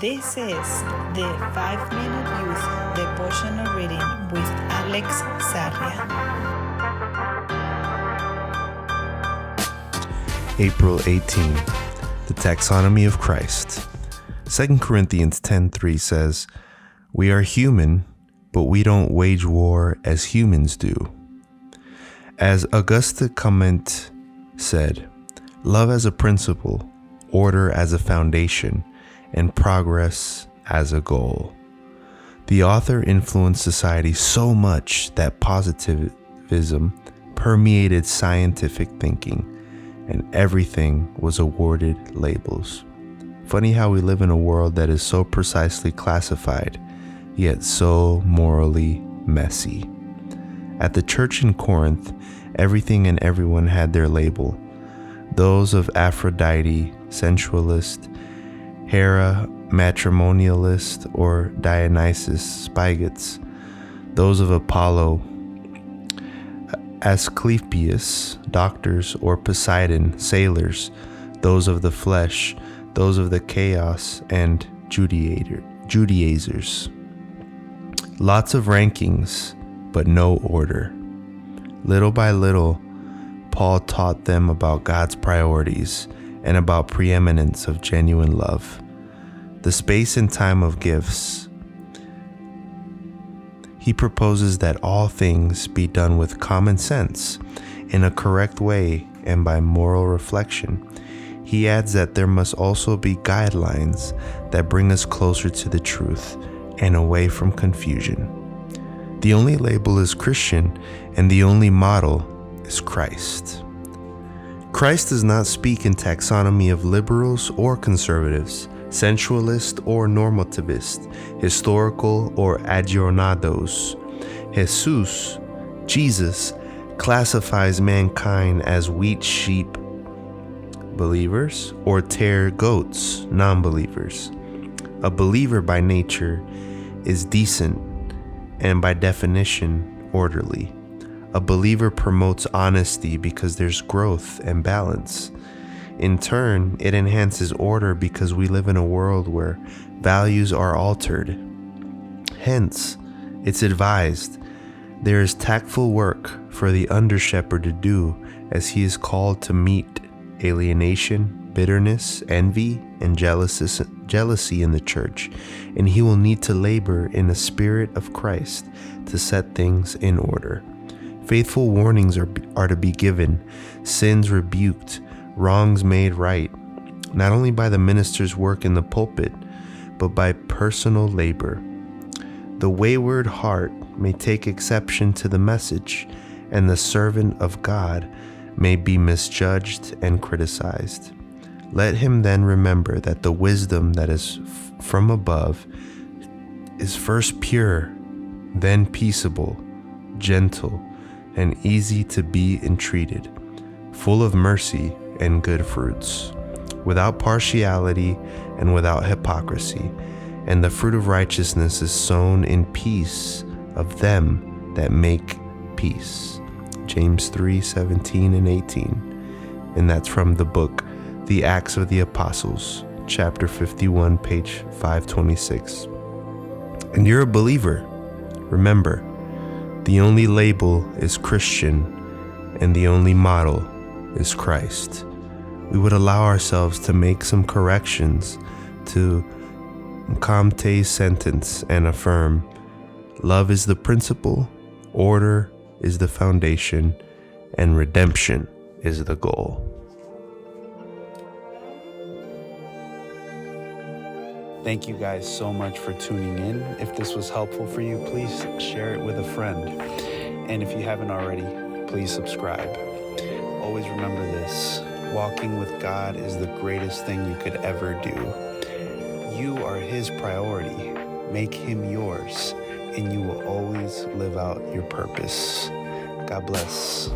This is the 5-Minute Youth Devotional Reading with Alex Sarria. April 18. The Taxonomy of Christ. 2 Corinthians 10:3 says, "We are human, but we don't wage war as humans do." As Auguste Comte said, love as a principle, order as a foundation, and progress as a goal. The author influenced society so much that positivism permeated scientific thinking, and everything was awarded labels. Funny how we live in a world that is so precisely classified, yet so morally messy. At the church in Corinth, everything and everyone had their label. Those of Aphrodite, sensualist, Hera, matrimonialist, or Dionysus, spigots. Those of Apollo, Asclepius, doctors, or Poseidon, sailors. Those of the flesh, those of the chaos, and Judaizers. Lots of rankings, but no order. Little by little, Paul taught them about God's priorities and about preeminence of genuine love, the space and time of gifts. He proposes that all things be done with common sense, in a correct way, and by moral reflection. He adds that there must also be guidelines that bring us closer to the truth and away from confusion. The only label is Christian, and the only model is Christ. Christ does not speak in taxonomy of liberals or conservatives, sensualist or normativist, historical or adjournados. Jesus, classifies mankind as wheat sheep, believers, or tare goats, non-believers. A believer by nature is decent and by definition orderly. A believer promotes honesty because there's growth and balance. In turn, it enhances order because we live in a world where values are altered. Hence, it's advised there is tactful work for the under-shepherd to do as he is called to meet alienation, bitterness, envy, and jealousy in the church, and he will need to labor in the spirit of Christ to set things in order. Faithful warnings are to be given, sins rebuked, wrongs made right, not only by the minister's work in the pulpit, but by personal labor. The wayward heart may take exception to the message, and the servant of God may be misjudged and criticized. Let him then remember that the wisdom that is from above is first pure, then peaceable, gentle, and easy to be entreated, full of mercy and good fruits, without partiality and without hypocrisy. And the fruit of righteousness is sown in peace of them that make peace. James 3:17 and 18. And that's from the book, The Acts of the Apostles, chapter 51, page 526. And you're a believer. Remember, the only label is Christian, and the only model is Christ. We would allow ourselves to make some corrections to Comte's sentence and affirm, love is the principle, order is the foundation, and redemption is the goal. Thank you guys so much for tuning in. If this was helpful for you, please share it with a friend. And if you haven't already, please subscribe. Always remember this: walking with God is the greatest thing you could ever do. You are His priority. Make Him yours, and you will always live out your purpose. God bless.